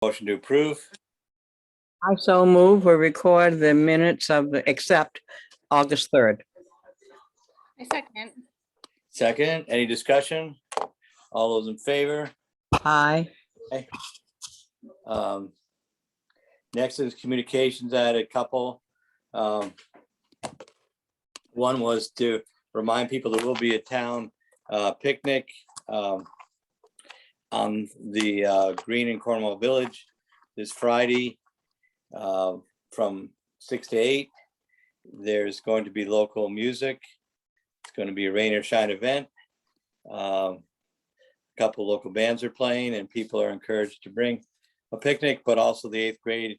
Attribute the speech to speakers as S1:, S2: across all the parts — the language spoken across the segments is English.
S1: Motion to approve.
S2: I so move we record the minutes of the, except August 3rd.
S3: I second.
S1: Second, any discussion? All those in favor?
S2: Aye.
S1: Next is communications. I had a couple. One was to remind people there will be a town picnic on the green in Cornwall Village this Friday from 6 to 8. There's going to be local music. It's going to be a rain or shine event. A couple local bands are playing, and people are encouraged to bring a picnic, but also the 8th grade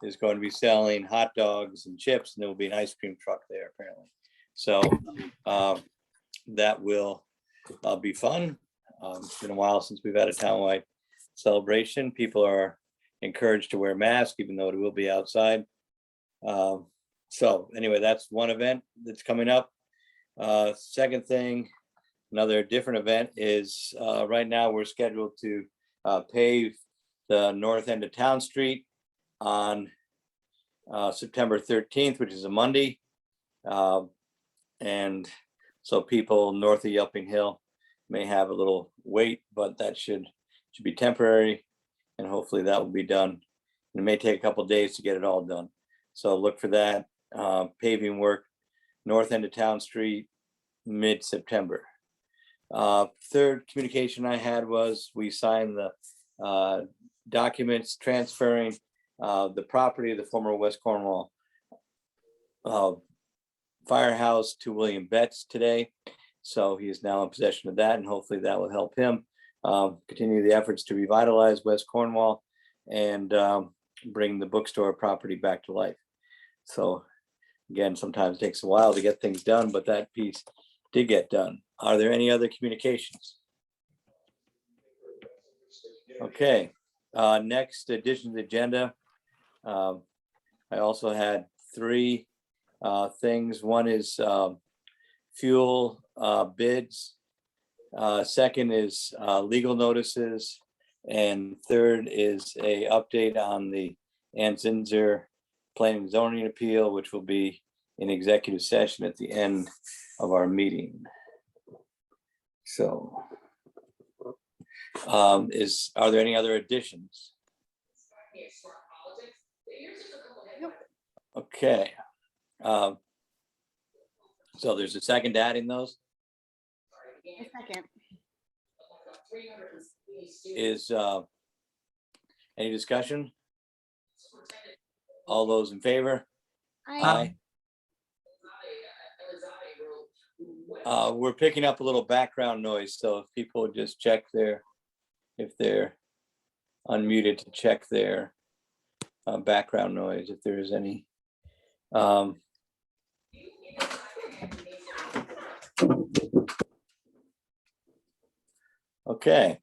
S1: is going to be selling hot dogs and chips, and there will be an ice cream truck there apparently. So that will be fun. It's been a while since we've had a townwide celebration. People are encouraged to wear masks, even though it will be outside. So anyway, that's one event that's coming up. Second thing, another different event is right now we're scheduled to pave the north end of Town Street on September 13th, which is a Monday. And so people north of Yelping Hill may have a little wait, but that should be temporary, and hopefully that will be done. It may take a couple of days to get it all done. So look for that paving work, north end of Town Street, mid-September. Third communication I had was we signed the documents transferring the property of the former West Cornwall firehouse to William Betts today. So he is now in possession of that, and hopefully that will help him continue the efforts to revitalize West Cornwall and bring the bookstore property back to life. So again, sometimes it takes a while to get things done, but that piece did get done. Are there any other communications? Okay, next addition to the agenda. I also had 3 things. One is fuel bids. Second is legal notices. And third is a update on the Ann Zinzer planning and zoning appeal, which will be in executive session at the end of our meeting. So are there any other additions? Okay. So there's a second to adding those?
S3: I second.
S1: Is any discussion? All those in favor?
S3: Aye.
S1: We're picking up a little background noise, so if people just check if they're unmuted, to check their background noise, if there is any. Okay,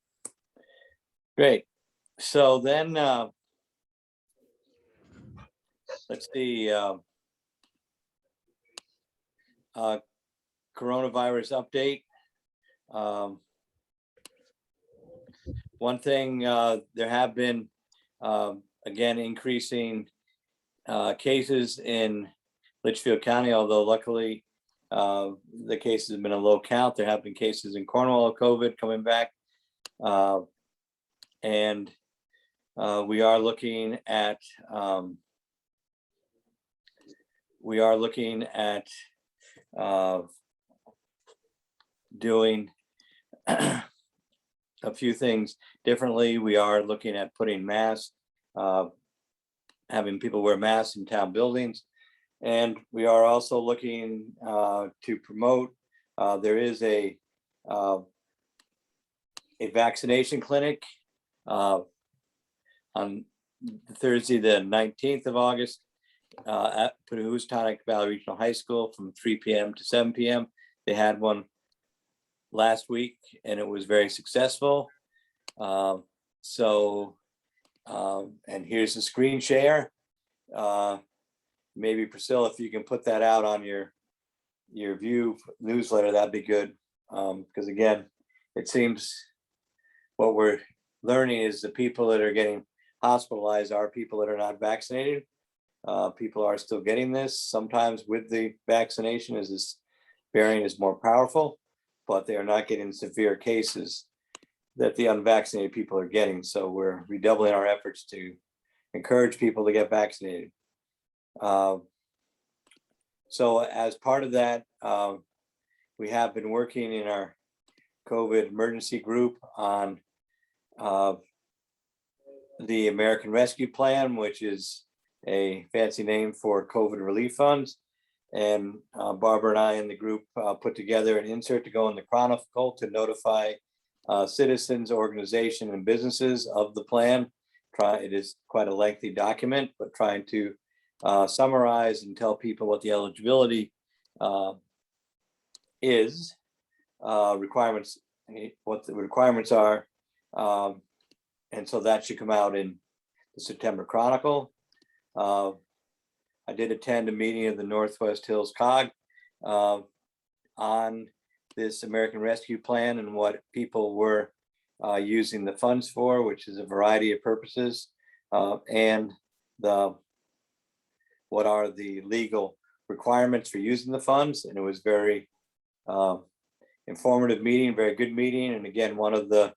S1: great. So then let's see. Coronavirus update. One thing, there have been again increasing cases in Litchfield County, although luckily the cases have been a low count. There have been cases in Cornwall of COVID coming back, and we are looking at doing a few things differently. We are looking at putting masks, having people wear masks in town buildings. And we are also looking to promote, there is a vaccination clinic on Thursday, the 19th of August at Houstonic Valley Regional High School from 3 p.m. to 7 p.m. They had one last week and it was very successful. And here's the screen share. Maybe Priscilla, if you can put that out on your View newsletter, that'd be good. Because again, it seems what we're learning is the people that are getting hospitalized are people that are not vaccinated. People are still getting this. Sometimes with the vaccination, as this variant is more powerful, but they are not getting severe cases that the unvaccinated people are getting. So we're redoubling our efforts to encourage people to get vaccinated. So as part of that, we have been working in our COVID emergency group on the American Rescue Plan, which is a fancy name for COVID relief funds. And Barbara and I in the group put together an insert to go in the Chronicle to notify citizens, organizations, and businesses of the plan. It is quite a lengthy document, but trying to summarize and tell people what the eligibility is, requirements, what the requirements are. And so that should come out in the September Chronicle. I did attend a meeting of the Northwest Hills COG on this American Rescue Plan and what people were using the funds for, which is a variety of purposes, and what are the legal requirements for using the funds. And it was very informative meeting, very good meeting. And again, one of the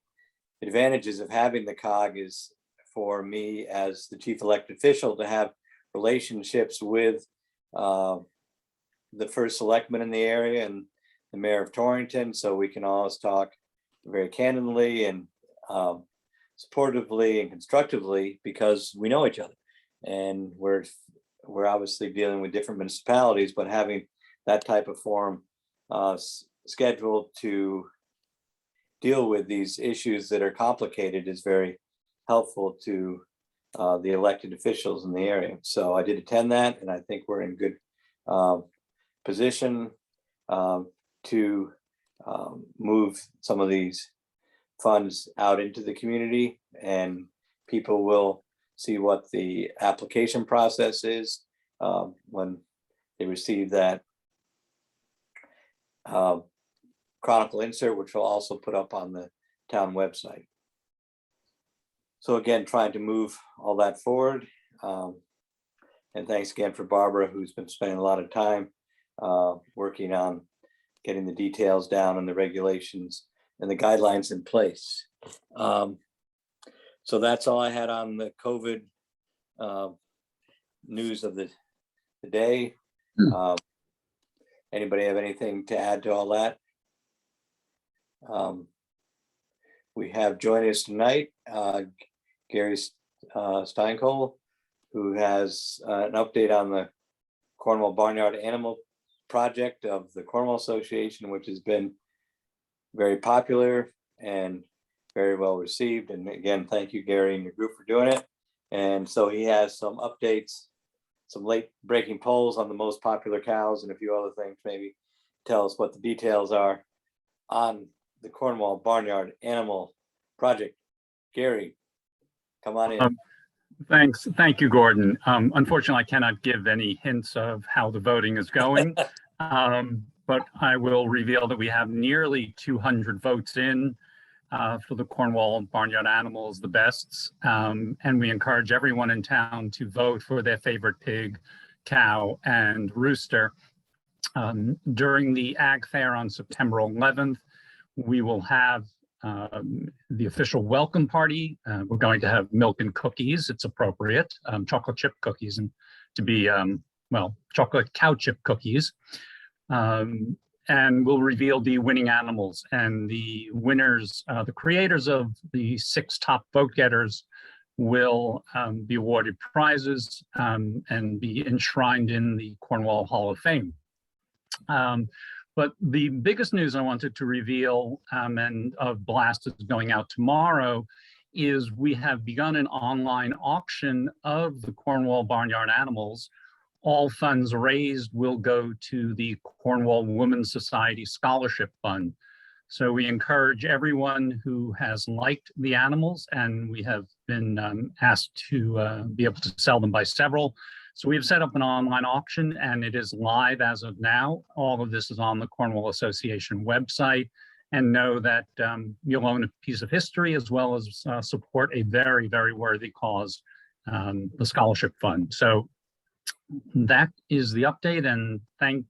S1: advantages of having the COG is for me as the chief elected official to have relationships with the first selectman in the area and the mayor of Torrington, so we can always talk very candidly and supportively and constructively, because we know each other, and we're obviously dealing with different municipalities, but having that type of forum scheduled to deal with these issues that are complicated is very helpful to the elected officials in the area. So I did attend that, and I think we're in good position to move some of these funds out into the community, and people will see what the application process is when they receive that Chronicle insert, which we'll also put up on the town website. So again, trying to move all that forward. And thanks again for Barbara, who's been spending a lot of time working on getting the details down and the regulations and the guidelines in place. So that's all I had on the COVID news of the day. Anybody have anything to add to all that? We have joining us tonight, Gary Steinkohl, who has an update on the Cornwall Barnyard Animal Project of the Cornwall Association, which has been very popular and very well received. And again, thank you, Gary, and your group for doing it. And so he has some updates, some late breaking polls on the most popular cows and a few other things. Maybe tell us what the details are on the Cornwall Barnyard Animal Project. Gary, come on in.
S4: Thanks. Thank you, Gordon. Unfortunately, I cannot give any hints of how the voting is going, but I will reveal that we have nearly 200 votes in for the Cornwall Barnyard Animals, the bests, and we encourage everyone in town to vote for their favorite pig, cow, and rooster. During the Ag Fair on September 11th, we will have the official welcome party. We're going to have milk and cookies. It's appropriate, chocolate chip cookies, and to be, well, chocolate cow chip cookies. And we'll reveal the winning animals, and the winners, the creators of the 6 top vote getters will be awarded prizes and be enshrined in the Cornwall Hall of Fame. But the biggest news I wanted to reveal, and of blast is going out tomorrow, is we have begun an online auction of the Cornwall Barnyard Animals. All funds raised will go to the Cornwall Women's Society Scholarship Fund. So we encourage everyone who has liked the animals, and we have been asked to be able to sell them by several. So we've set up an online auction, and it is live as of now. All of this is on the Cornwall Association website, and know that you'll own a piece of history as well as support a very, very worthy cause, the Scholarship Fund. So that is the update, and thank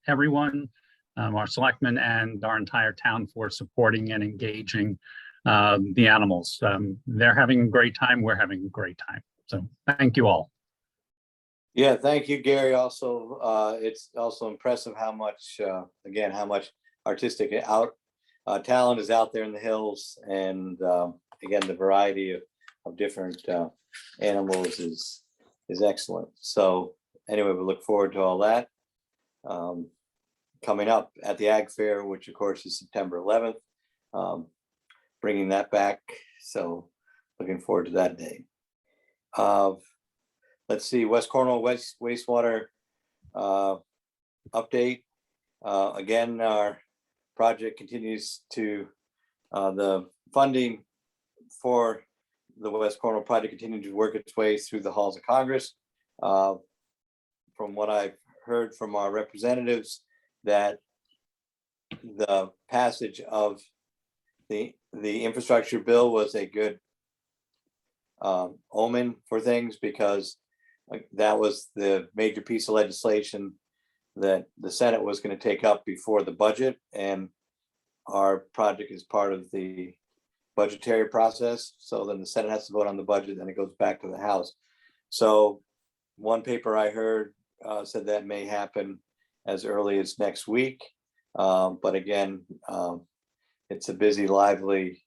S4: everyone, our selectmen and our entire town for supporting and engaging the animals. They're having a great time. We're having a great time. So thank you all.
S1: Yeah, thank you, Gary. Also, it's also impressive how much, again, how much artistic talent is out there in the hills, and again, the variety of different animals is excellent. So anyway, we look forward to all that coming up at the Ag Fair, which of course is September 11th, bringing that back. So looking forward to that day. Let's see, West Cornwall wastewater update. Again, our project continues to, the funding for the West Cornwall project continues to work its way through the halls of Congress. From what I've heard from our representatives, that the passage of the infrastructure bill was a good omen for things, because that was the major piece of legislation that the Senate was going to take up before the budget, and our project is part of the budgetary process. So then the Senate has to vote on the budget, then it goes back to the House. So one paper I heard said that may happen as early as next week. But again, it's a busy, lively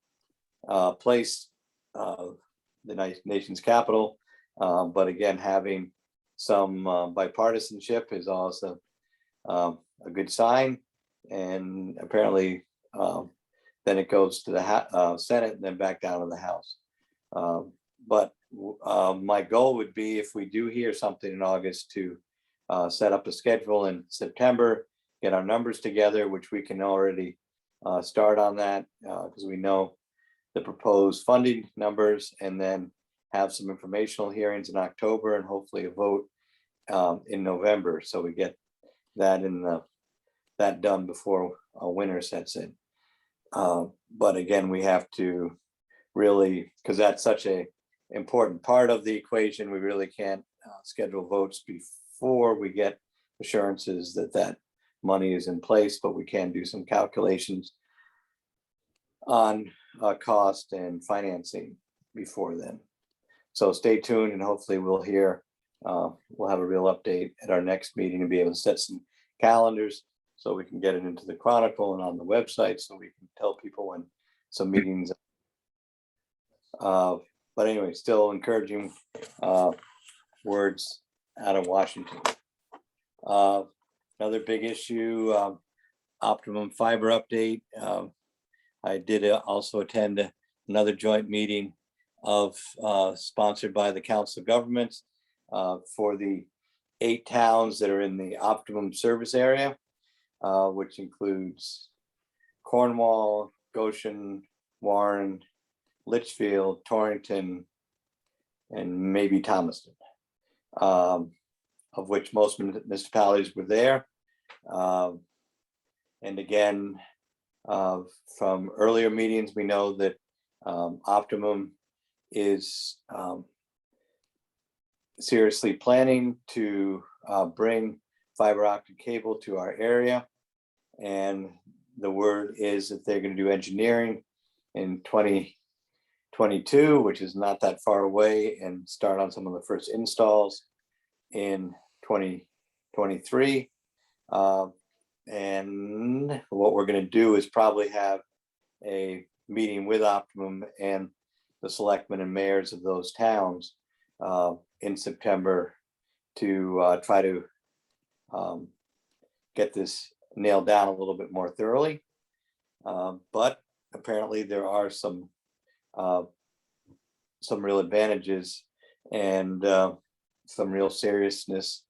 S1: place, the nation's capital. But again, having some bipartisanship is also a good sign. And apparently then it goes to the Senate and then back down to the House. But my goal would be, if we do hear something in August, to set up a schedule in September, get our numbers together, which we can already start on that, because we know the proposed funding numbers, and then have some informational hearings in October, and hopefully a vote in November, so we get that that done before winter sets in. But again, we have to really, because that's such a important part of the equation, we really can't schedule votes before we get assurances that that money is in place, but we can do some calculations on cost and financing before then. So stay tuned, and hopefully we'll hear, we'll have a real update at our next meeting and be able to set some calendars so we can get it into the Chronicle and on the website, so we can tell people when some meetings. But anyway, still encouraging words out of Washington. Another big issue, optimum fiber update. I did also attend another joint meeting of sponsored by the Council of Governments for the 8 towns that are in the optimum service area, which includes Cornwall, Goshen, Warren, Litchfield, Torrington, and maybe Thomaston, of which most municipalities were there. And again, from earlier meetings, we know that Optimum is seriously planning to bring fiber optic cable to our area. And the word is that they're going to do engineering in 2022, which is not that far away, and start on some of the first installs in 2023. And what we're going to do is probably have a meeting with Optimum and the selectmen and mayors of those towns in September to try to get this nailed down a little bit more thoroughly. But apparently there are some real advantages and some real seriousness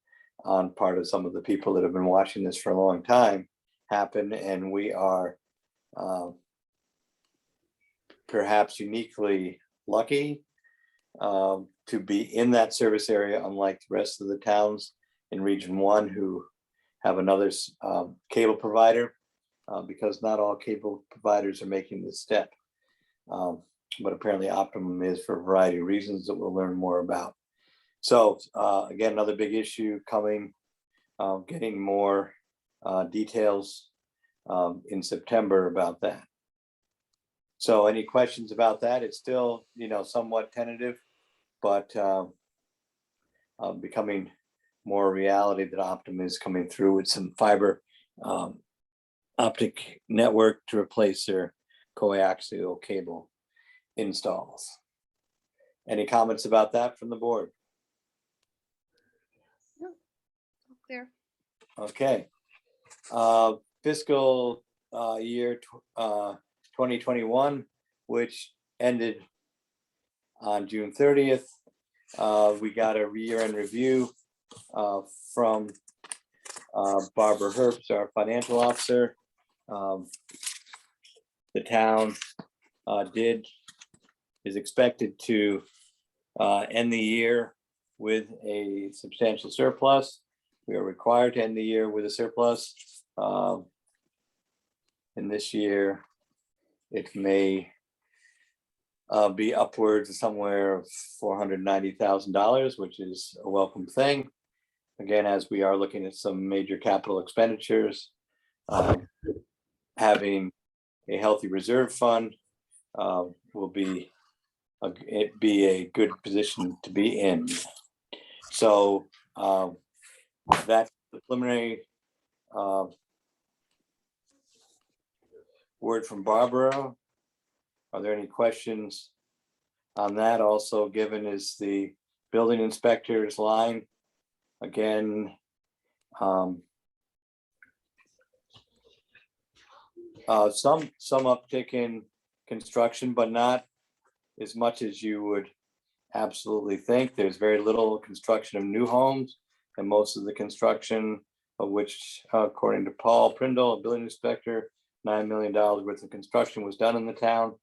S1: on part of some of the people that have been watching this for a long time happen. And we are perhaps uniquely lucky to be in that service area, unlike the rest of the towns in Region 1 who have another cable provider. because not all cable providers are making this step. But apparently Optimum is for a variety of reasons that we'll learn more about. So again, another big issue coming, getting more details in September about that. So any questions about that? It's still, somewhat tentative, but becoming more reality that Optimum is coming through with some fiber optic network to replace their coaxial cable installs. Any comments about that from the board?
S3: Clear.
S1: Okay. Fiscal year 2021, which ended on June 30th. We got a year-end review from Barbara Herbst, our financial officer. The town is expected to end the year with a substantial surplus. We are required to end the year with a surplus. And this year, it may be upwards of somewhere of $490,000, which is a welcome thing. Again, as we are looking at some major capital expenditures, having a healthy reserve fund will be a good position to be in. So that's the preliminary word from Barbara. Are there any questions on that? Also given is the building inspector's line. Again, some uptick in construction, but not as much as you would absolutely think. There's very little construction of new homes, and most of the construction of which, according to Paul Prindle, a building inspector, $9 million worth of construction was done in the town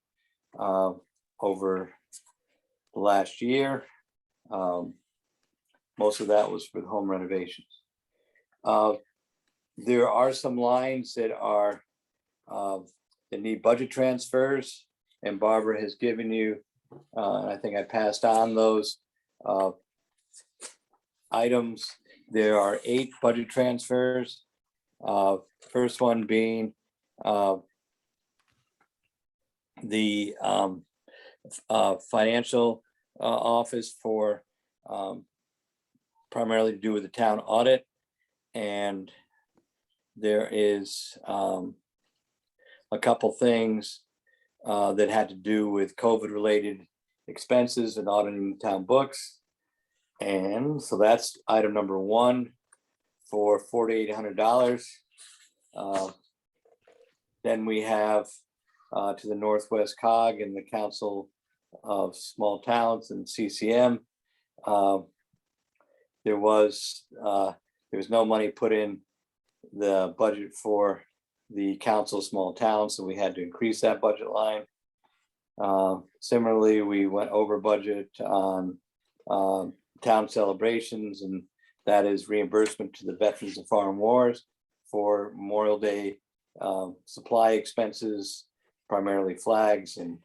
S1: over the last year. Most of that was for the home renovations. There are some lines that are that need budget transfers, and Barbara has given you, and I think I passed on those items. There are 8 budget transfers. First one being the financial office for primarily to do with the town audit, and there is a couple things that had to do with COVID related expenses and auditing the town books. And so that's item number 1 for $4,800. Then we have to the Northwest COG and the Council of Small Towns and CCM. There was no money put in the budget for the Council of Small Towns, so we had to increase that budget line. Similarly, we went over budget on town celebrations, and that is reimbursement to the Veterans of Foreign Wars for Memorial Day supply expenses, primarily flags and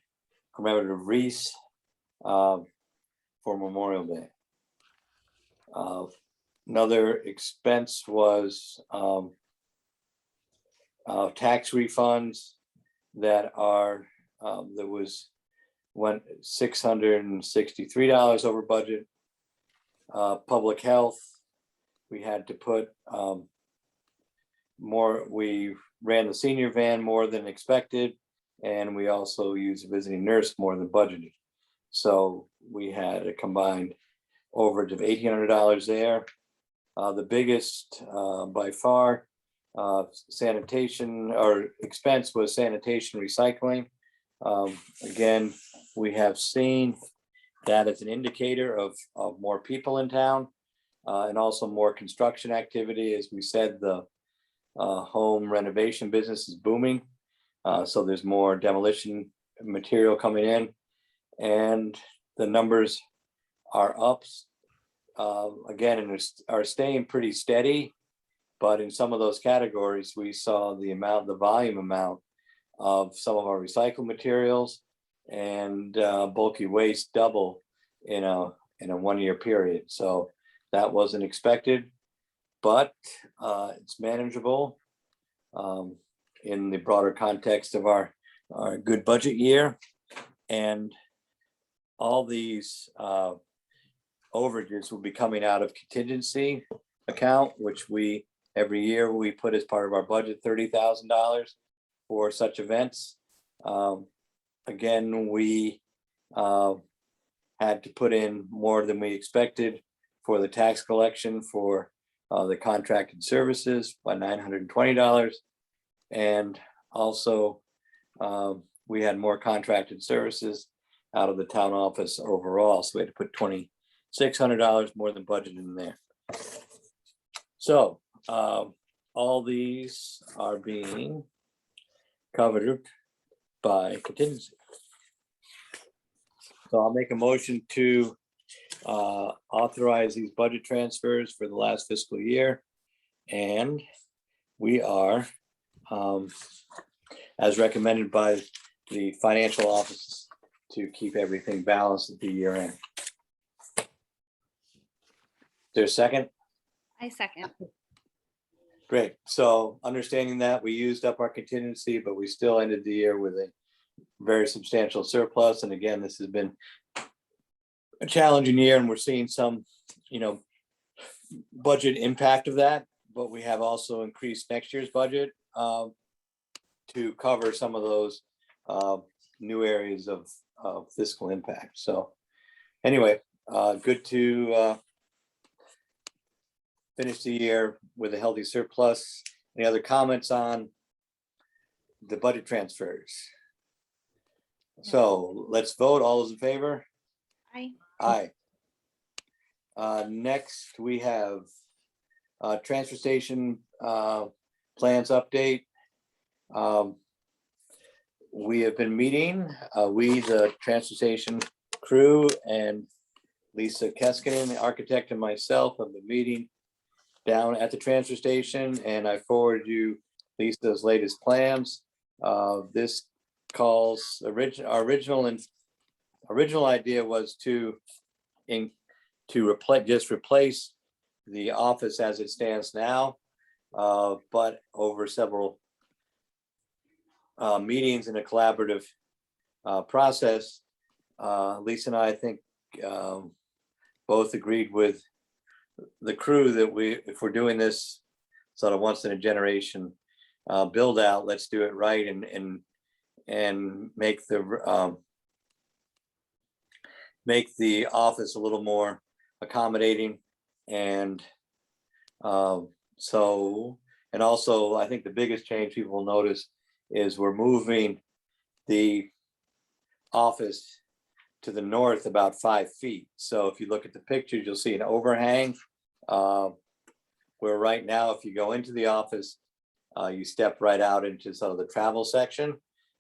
S1: commemorative wreaths for Memorial Day. Another expense was tax refunds that went $663 over budget. Public health, we had to put more. We ran the senior van more than expected, and we also used a visiting nurse more than budgeted. So we had a combined overage of $1,800 there. The biggest by far sanitation or expense was sanitation recycling. Again, we have seen that as an indicator of more people in town and also more construction activity. As we said, the home renovation business is booming. So there's more demolition material coming in, and the numbers are up again and are staying pretty steady. But in some of those categories, we saw the volume amount of some of our recycled materials and bulky waste double in a 1 year period. So that wasn't expected, but it's manageable in the broader context of our good budget year. And all these overages will be coming out of contingency account, which every year we put as part of our budget $30,000 for such events. Again, we had to put in more than we expected for the tax collection for the contracted services by $920. And also we had more contracted services out of the town office overall. So we had to put $2,600 more than budgeted in there. So all these are being covered by contingency. So I'll make a motion to authorize these budget transfers for the last fiscal year. And we are, as recommended by the financial office, to keep everything balanced at the year end. There's a second?
S3: I second.
S1: Great. So understanding that we used up our contingency, but we still ended the year with a very substantial surplus. And again, this has been a challenging year, and we're seeing some, budget impact of that, but we have also increased next year's budget to cover some of those new areas of fiscal impact. So anyway, good to finish the year with a healthy surplus. Any other comments on the budget transfers? So let's vote. All those in favor?
S3: Aye.
S1: Aye. Next, we have transfer station plans update. We have been meeting, the transfer station crew, and Lisa Keskinen, the architect, and myself have been meeting down at the transfer station, and I forwarded you Lisa's latest plans. This calls our original idea was to replace the office as it stands now, but over several meetings in a collaborative process, Lisa and I think both agreed with the crew that if we're doing this sort of once in a generation build out, let's do it right and make the office a little more accommodating. And and also I think the biggest change people will notice is we're moving the office to the north about 5 feet. So if you look at the pictures, you'll see an overhang where right now, if you go into the office, you step right out into sort of the travel section.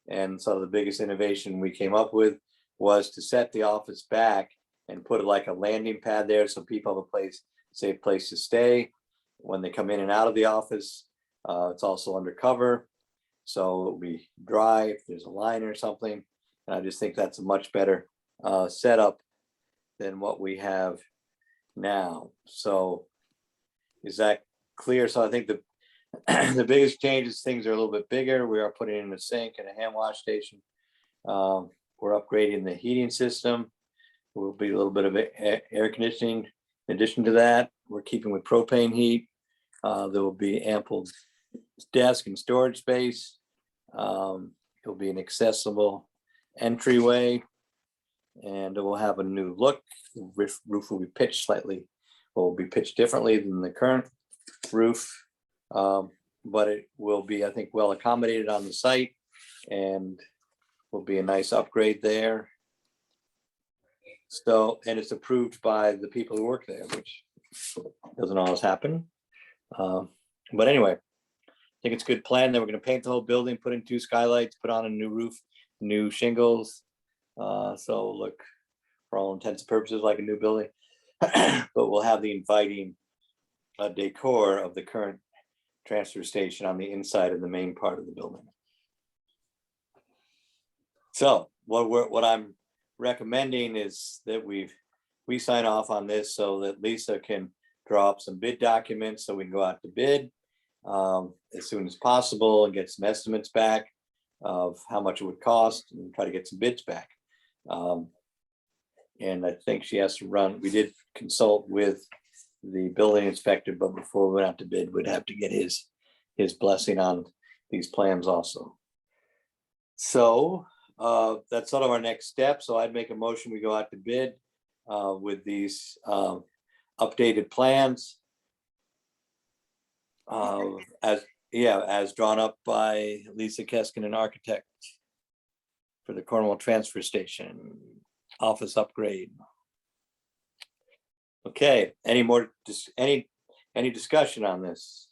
S1: And so the biggest innovation we came up with was to set the office back and put like a landing pad there so people have a safe place to stay when they come in and out of the office. It's also undercover, so it'll be dry if there's a line or something. And I just think that's a much better setup than what we have now. So is that clear? So I think the biggest change is things are a little bit bigger. We are putting in a sink and a hand wash station. We're upgrading the heating system. Will be a little bit of air conditioning. In addition to that, we're keeping with propane heat. There will be ample desk and storage space. It'll be an accessible entryway, and it will have a new look. The roof will be pitched differently than the current roof, but it will be, I think, well accommodated on the site, and will be a nice upgrade there. So, and it's approved by the people who work there, which doesn't always happen. But anyway, I think it's a good plan. Then we're going to paint the whole building, put in 2 skylights, put on a new roof, new shingles. So look, for all intents and purposes, like a new building. But we'll have the inviting decor of the current transfer station on the inside of the main part of the building. So what I'm recommending is that we sign off on this so that Lisa can draw up some bid documents so we can go out to bid as soon as possible and get some estimates back of how much it would cost and try to get some bids back. And I think she has to we did consult with the building inspector, but before we went out to bid, we'd have to get his blessing on these plans also. So that's sort of our next step. So I'd make a motion, we go out to bid with these updated plans. As drawn up by Lisa Keskin, an architect for the Cornwall transfer station office upgrade. Okay, any discussion on this?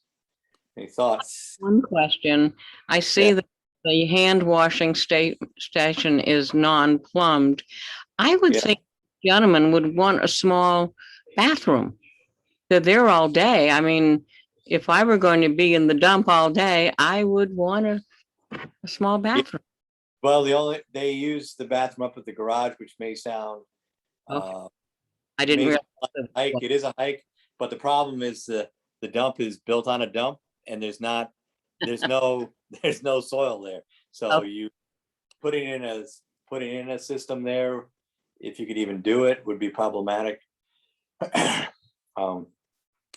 S1: Any thoughts?
S2: One question. I see
S1: Yeah.
S2: that the hand washing station is non-plumbed. I would
S1: Yeah.
S2: think gentlemen would want a small bathroom. They're there all day. I mean, if I were going to be in the dump all day, I would want a small bathroom.
S1: Well, they use the bathroom up at the garage, which may sound
S2: Okay. I didn't
S1: may
S2: realize.
S1: sound like a hike. It is a hike, but the problem is the dump is built on a dump, and there's no soil there. So
S2: Okay.
S1: you putting in a system there, if you could even do it, would be problematic.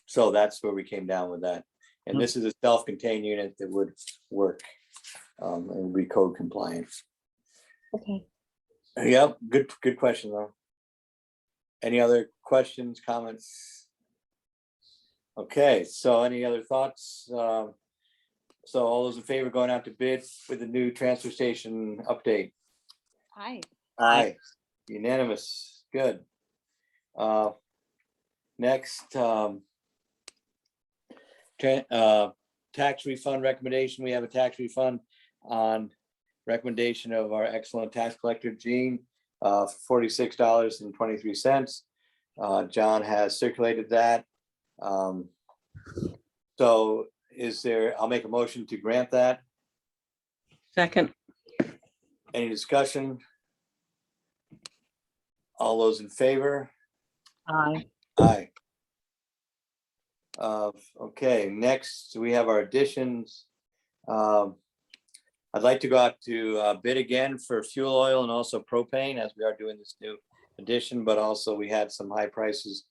S1: So that's where we came down with that. And this is a self-contained unit that would work and would be code compliant.
S2: Okay.
S1: Yep, good question though. Any other questions, comments? Okay, so any other thoughts? So all those in favor going out to bid with the new transfer station update?
S3: Aye.
S1: Aye, unanimous, good. Next, tax refund recommendation. We have a tax refund on recommendation of our excellent tax collector, Gene, $46.23. John has circulated that. So I'll make a motion to grant that.
S2: Second.
S1: Any discussion? All those in favor?
S2: Aye.
S1: Aye. Okay, next we have our additions. I'd like to go out to bid again for fuel oil and also propane, as we are doing this new addition, but also we had some high prices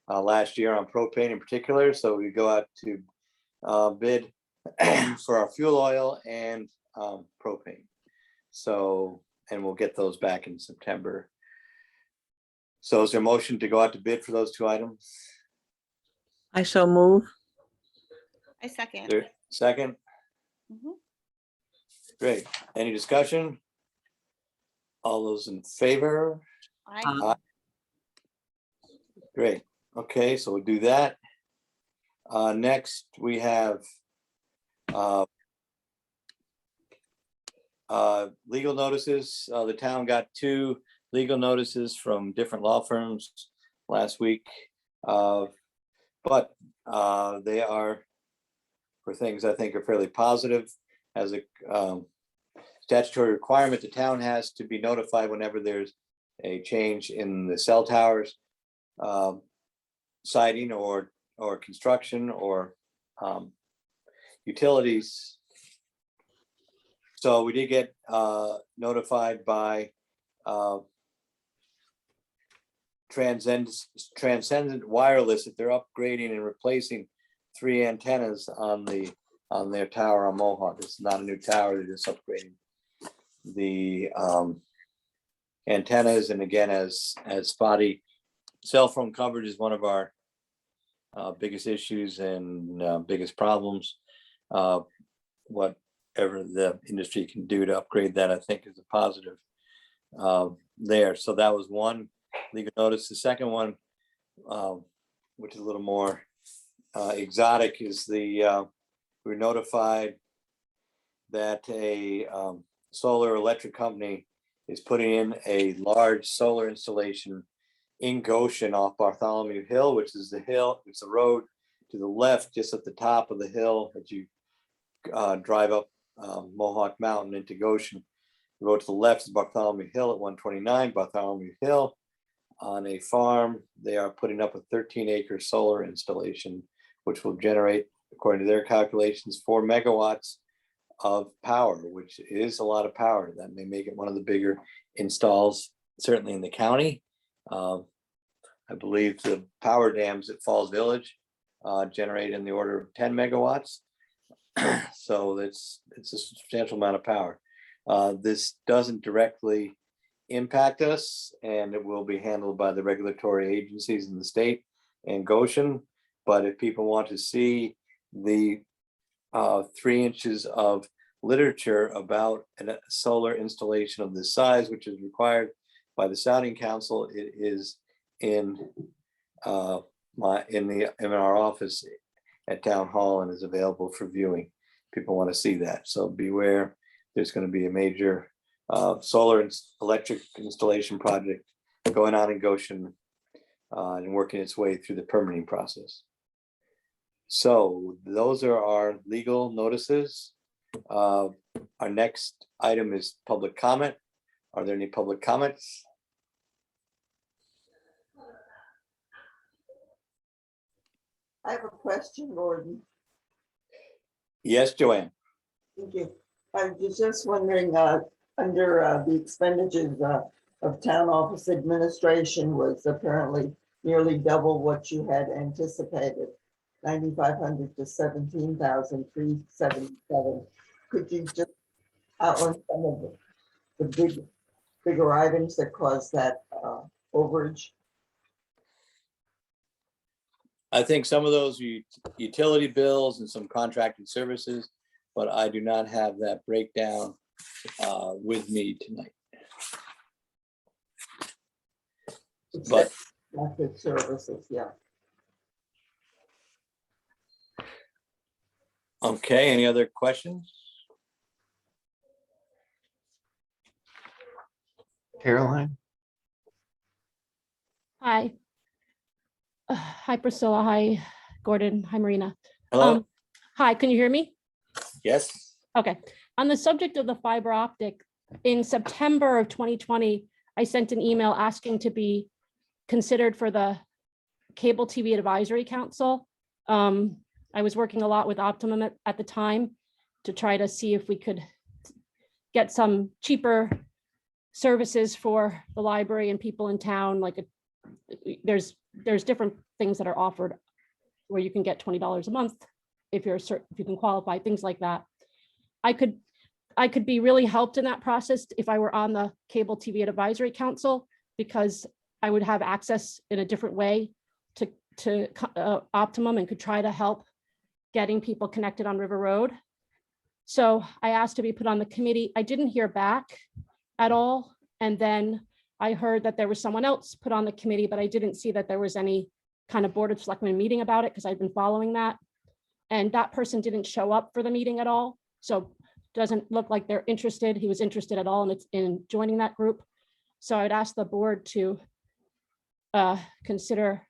S1: last year on propane in particular. So we go out to bid for our fuel oil and propane. So, and we'll get those back in September. So is there a motion to go out to bid for those two items?
S2: I so move.
S3: I second.
S1: There, second?
S3: Mhm.
S1: Great. Any discussion? All those in favor?
S3: Aye.
S1: Great. Okay, so we'll do that. Next, we have legal notices. The town got 2 legal notices from different law firms last week. But they are for things I think are fairly positive. As a statutory requirement, the town has to be notified whenever there's a change in the cell towers, siting or construction or utilities. So we did get notified by Transcendent Wireless that they're upgrading and replacing 3 antennas on their tower on Mohawk. It's not a new tower, they're just upgrading the antennas. And again, as spotty cell phone coverage is one of our biggest issues and biggest problems. Whatever the industry can do to upgrade that, I think is a positive there. So that was one legal notice. The second one, which is a little more exotic, is we're notified that a solar electric company is putting in a large solar installation in Goshen off Bartholomew Hill, which is the hill, it's a road to the left, just at the top of the hill, as you drive up Mohawk Mountain into Goshen. The road to the left is Bartholomew Hill at 129 Bartholomew Hill. On a farm, they are putting up a 13-acre solar installation, which will generate, according to their calculations, 4 megawatts of power, which is a lot of power. That may make it one of the bigger installs, certainly in the county. I believe the power dams at Falls Village generate in the order of 10 megawatts. So it's a substantial amount of power. This doesn't directly impact us, and it will be handled by the regulatory agencies in the state and Goshen. But if people want to see the 3 inches of literature about a solar installation of this size, which is required by the Sounding Council, it is in our office at Town Hall and is available for viewing. People want to see that, so beware. There's going to be a major solar and electric installation project going on in Goshen and working its way through the permitting process. So those are our legal notices. Our next item is public comment. Are there any public comments?
S5: I have a question, Gordon.
S1: Yes, Joanne.
S5: Thank you. I was just wondering, under the expenditures of town office administration was apparently nearly double what you had anticipated, 9,500 to 17,377. Could you just outline some of the bigger items that caused that overage?
S1: I think some of those utility bills and some contracted services, but I do not have that breakdown with me tonight. But
S5: Contracted services, yeah.
S1: okay, any other questions?
S6: Caroline?
S7: Hi. Hi, Priscilla. Hi, Gordon. Hi, Marina.
S1: Hello?
S7: Hi, can you hear me?
S1: Yes.
S7: Okay. On the subject of the fiber optic, in September of 2020, I sent an email asking to be considered for the Cable TV Advisory Council. I was working a lot with Optimum at the time to try to see if we could get some cheaper services for the library and people in town. Like there's different things that are offered where you can get $20 a month if you can qualify, things like that. I could be really helped in that process if I were on the Cable TV Advisory Council, because I would have access in a different way to Optimum and could try to help getting people connected on River Road. So I asked to be put on the committee. I didn't hear back at all. And then I heard that there was someone else put on the committee, but I didn't see that there was any kind of Board of Selectmen meeting about it, because I've been following that. And that person didn't show up for the meeting at all. So doesn't look like they're interested. He was interested at all in joining that group. So I'd ask the board to consider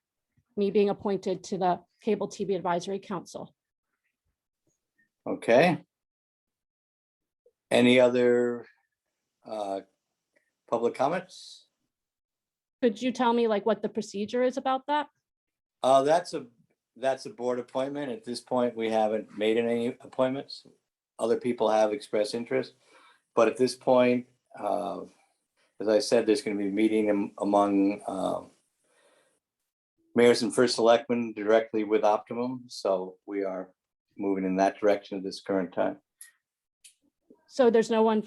S7: me being appointed to the Cable TV Advisory Council.
S1: Okay. Any other public comments?
S7: Could you tell me like what the procedure is about that?
S1: That's a board appointment. At this point, we haven't made any appointments. Other people have expressed interest, but at this point, as I said, there's going to be a meeting among mayors and first selectmen directly with Optimum. So we are moving in that direction at this current time.
S7: So there's no one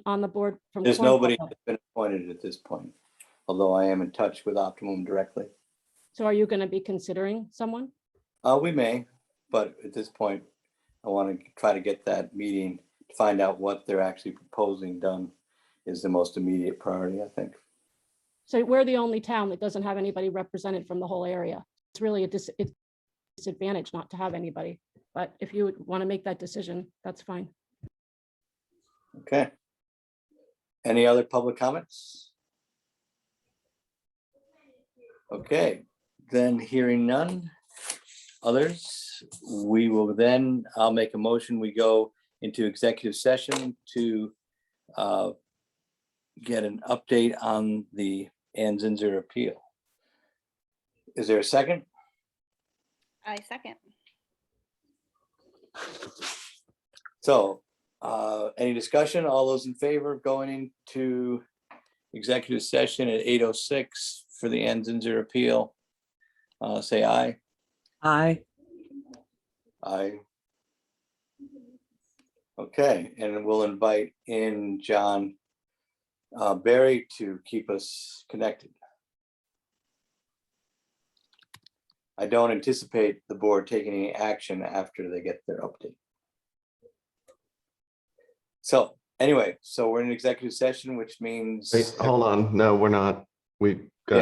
S7: on the board from.
S1: There's
S7: Cornwall.
S1: nobody that's been appointed at this point, although I am in touch with Optimum directly.
S7: So are you going to be considering someone?
S1: We may, but at this point, I want to try to get that meeting to find out what they're actually proposing done is the most immediate priority, I think.
S7: So we're the only town that doesn't have anybody represented from the whole area. It's really a disadvantage not to have anybody. But if you would want to make that decision, that's fine.
S1: Okay. Any other public comments? Okay, then hearing none, others, we will then, I'll make a motion, we go into executive session to get an update on the Anzinzer appeal. Is there a second?
S3: I second.
S1: So, any discussion? All those in favor of going into executive session at 8:06 for the Anzinzer appeal? Say aye.
S2: Aye.
S1: Aye. Okay, and we'll invite in John Barry to keep us connected. I don't anticipate the board taking any action after they get their update. So anyway, so we're in executive session, which means.
S6: Wait, hold on. No, we're not. We got